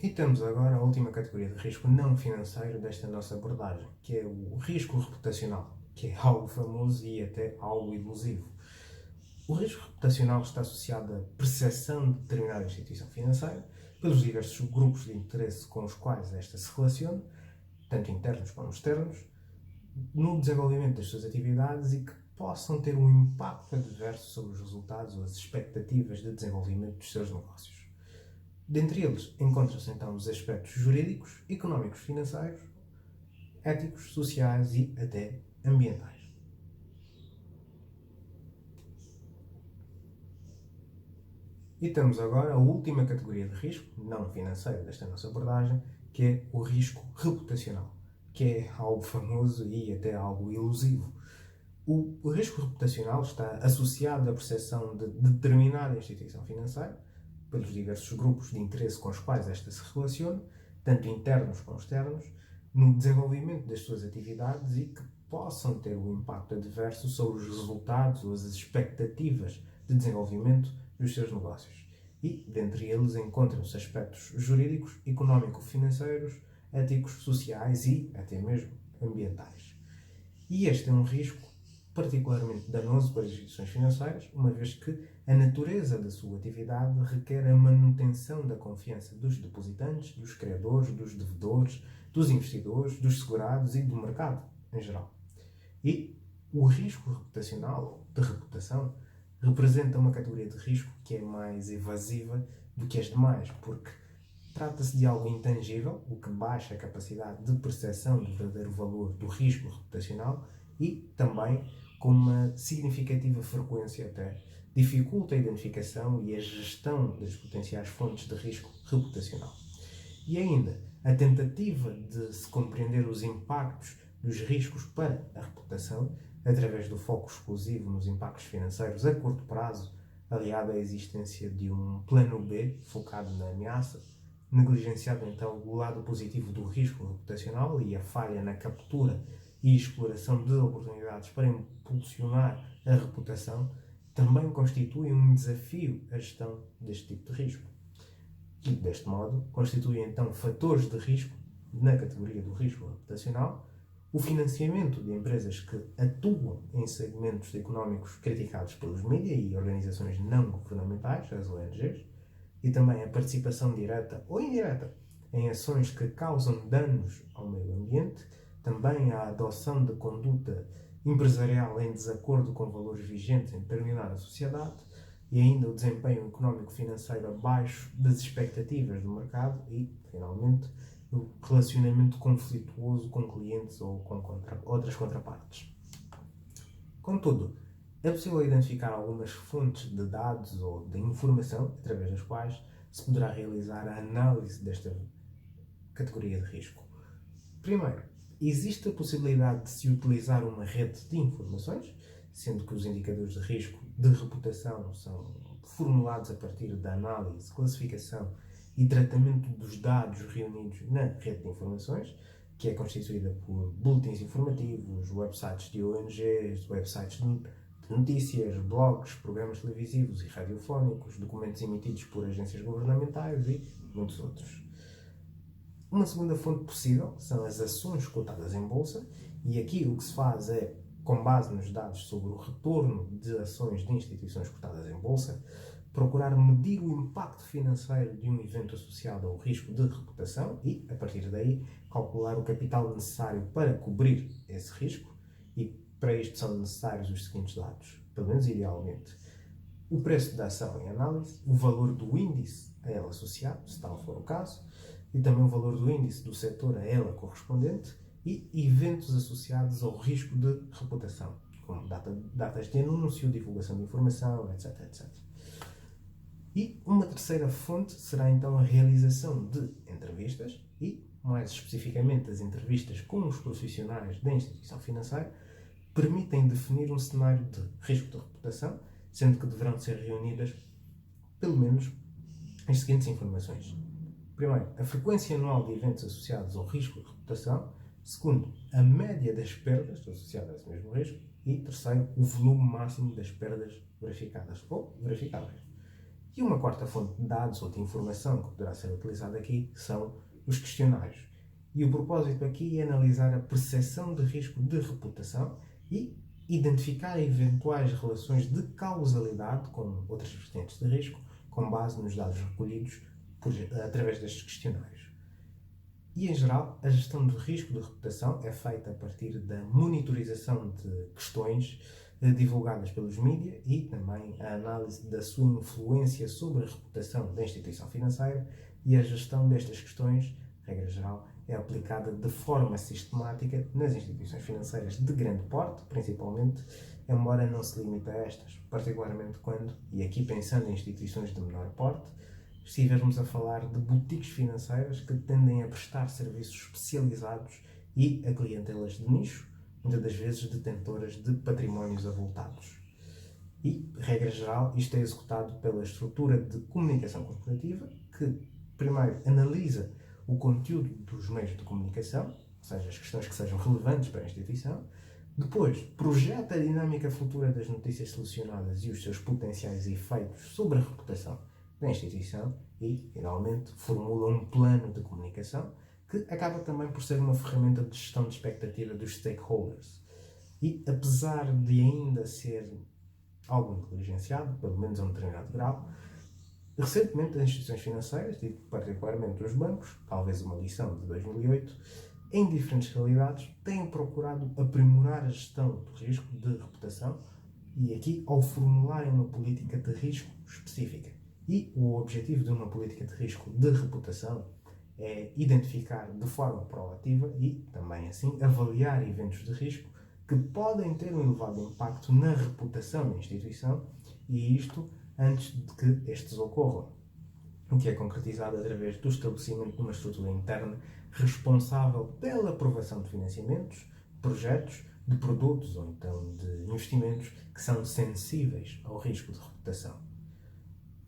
E temos agora a última categoria de risco não financeiro desta nossa abordagem, que é o risco reputacional, que é algo famoso e até algo elusivo. O risco reputacional está associado à percepção de determinada instituição financeira pelos diversos grupos de interesse com os quais esta se relaciona, tanto internos como externos, no desenvolvimento das suas atividades e que possam ter um impacto adverso sobre os resultados ou as expectativas de desenvolvimento dos seus negócios. Dentre eles, encontram-se então os aspectos jurídicos, económicos, financeiros, éticos, sociais e até ambientais. E temos agora a última categoria de risco, não financeiro desta nossa abordagem, que é o risco reputacional, que é algo famoso e até algo elusivo. O risco reputacional está associado à percepção de determinada instituição financeira, pelos diversos grupos de interesse com os quais esta se relaciona, tanto internos como externos, no desenvolvimento das suas atividades e que possam ter um impacto adverso sobre os resultados ou as expectativas de desenvolvimento dos seus negócios. E, dentre eles, encontram-se aspectos jurídicos, económico-financeiros, éticos, sociais e até mesmo ambientais. E este é um risco particularmente danoso para as instituições financeiras, uma vez que a natureza da sua atividade requer a manutenção da confiança dos depositantes, dos credores, dos devedores, dos investidores, dos segurados e do mercado em geral. E o risco reputacional, de reputação, representa uma categoria de risco que é mais evasiva do que as demais, porque trata-se de algo intangível, o que baixa a capacidade de percepção do verdadeiro valor do risco reputacional e também, com uma significativa frequência até, dificulta a identificação e a gestão das potenciais fontes de risco reputacional. E ainda, a tentativa de se compreender os impactos dos riscos para a reputação, através do foco exclusivo nos impactos financeiros a curto prazo, aliado à existência de um plano B focado na ameaça, negligenciado então o lado positivo do risco reputacional e a falha na captura e exploração de oportunidades para impulsionar a reputação, também constitui um desafio a gestão deste tipo de risco. E, deste modo, constituem então fatores de risco na categoria do risco reputacional o financiamento de empresas que atuam em segmentos económicos criticados pelos mídias e organizações não governamentais, as ONGs, e também a participação direta ou indireta em ações que causam danos ao meio ambiente, também a adoção de conduta empresarial em desacordo com valores vigentes em determinada sociedade e ainda o desempenho económico-financeiro abaixo das expectativas do mercado e, finalmente, o relacionamento conflituoso com clientes ou com outras contrapartes. Contudo, é possível identificar algumas fontes de dados ou de informação através das quais se poderá realizar a análise desta categoria de risco. Primeiro, existe a possibilidade de se utilizar uma rede de informações, sendo que os indicadores de risco de reputação são formulados a partir da análise, classificação e tratamento dos dados reunidos na rede de informações, que é constituída por boletins informativos, websites de ONGs, websites de notícias, blogs, programas televisivos e radiofónicos, documentos emitidos por agências governamentais e muitos outros. Uma segunda fonte possível são as ações cotadas em bolsa, e aqui o que se faz é, com base nos dados sobre o retorno de ações de instituições cotadas em bolsa, procurar medir o impacto financeiro de um evento associado ao risco de reputação e, a partir daí, calcular o capital necessário para cobrir esse risco. E para isto são necessários os seguintes dados, pelo menos idealmente: o preço da ação em análise, o valor do índice a ela associado, se tal for o caso, e também o valor do índice do setor a ela correspondente e eventos associados ao risco de reputação, como datas de anúncio, divulgação de informação, etc, etc. E uma terceira fonte será então a realização de entrevistas e, mais especificamente, as entrevistas com os profissionais da instituição financeira permitem definir um cenário de risco de reputação, sendo que deverão ser reunidas pelo menos as seguintes informações. Primeiro, a frequência anual de eventos associados ao risco de reputação. Segundo, a média das perdas associadas a esse mesmo risco. E terceiro, o volume máximo das perdas verificadas ou verificáveis. E uma quarta fonte de dados ou de informação que poderá ser utilizada aqui são os questionários. E o propósito aqui é analisar a percepção de risco de reputação e identificar eventuais relações de causalidade com outras vertentes de risco, com base nos dados recolhidos através destes questionários. E, em geral, a gestão do risco de reputação é feita a partir da monitorização de questões divulgadas pelos mídias e também a análise da sua influência sobre a reputação da instituição financeira, e a gestão destas questões, regra geral, é aplicada de forma sistemática nas instituições financeiras de grande porte, principalmente, embora não se limite a estas, particularmente quando, e aqui pensando em instituições de menor porte, se estivermos a falar de boutiques financeiras que tendem a prestar serviços especializados e a clientelas de nicho, muitas das vezes detentoras de patrimónios avultados. E, regra geral, isto é executado pela estrutura de comunicação corporativa, que primeiro analisa o conteúdo dos meios de comunicação, ou seja, as questões que sejam relevantes para a instituição, depois projeta a dinâmica futura das notícias selecionadas e os seus potenciais efeitos sobre a reputação da instituição e, finalmente, formula um plano de comunicação que acaba também por ser uma ferramenta de gestão de expectativa dos stakeholders. E, apesar de ainda ser algo negligenciado, pelo menos a um determinado grau, recentemente as instituições financeiras, e particularmente os bancos, talvez uma lição de 2008, em diferentes realidades, têm procurado aprimorar a gestão do risco de reputação e aqui ao formularem uma política de risco específica. E o objetivo de uma política de risco de reputação é identificar de forma proativa e também assim avaliar eventos de risco que podem ter um elevado impacto na reputação da instituição, e isto antes de que estes ocorram, o que é concretizado através do estabelecimento de uma estrutura interna responsável pela aprovação de financiamentos, projetos, de produtos ou então de investimentos que são sensíveis ao risco de reputação.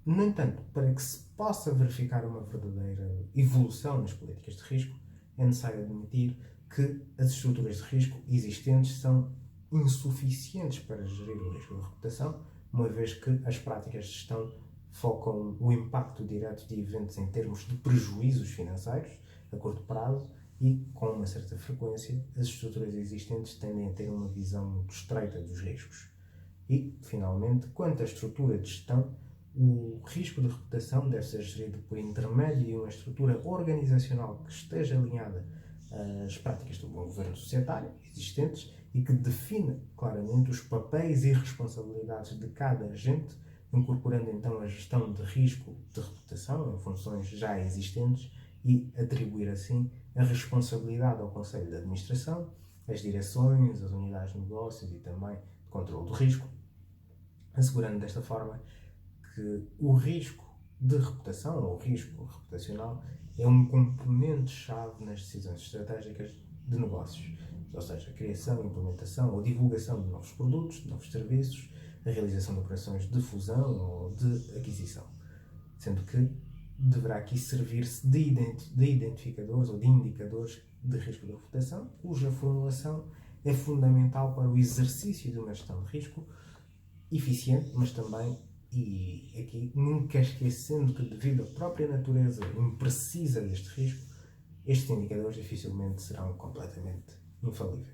No entanto, para que se possa verificar uma verdadeira evolução nas políticas de risco, é necessário admitir que as estruturas de risco existentes são insuficientes para gerir o risco de reputação, uma vez que as práticas de gestão focam o impacto direto de eventos em termos de prejuízos financeiros a curto prazo e, com uma certa frequência, as estruturas existentes tendem a ter uma visão muito estreita dos riscos. E, finalmente, quanto à estrutura de gestão, o risco de reputação deve ser gerido por intermédio de uma estrutura organizacional que esteja alinhada às práticas do bom governo societário existentes e que defina claramente os papéis e responsabilidades de cada agente, incorporando então a gestão de risco de reputação em funções já existentes e atribuir assim a responsabilidade ao Conselho de Administração, às direções, às unidades de negócios e também de controle do risco, assegurando desta forma que o risco de reputação ou o risco reputacional é um componente-chave nas decisões estratégicas de negócios, ou seja, a criação, implementação ou divulgação de novos produtos, de novos serviços, a realização de operações de fusão ou de aquisição, sendo que deverá aqui servir-se de identificadores ou de indicadores de risco de reputação, cuja formulação é fundamental para o exercício de uma gestão de risco eficiente, mas também, e aqui nunca esquecendo que devido à própria natureza imprecisa deste risco, estes indicadores dificilmente serão completamente infalíveis.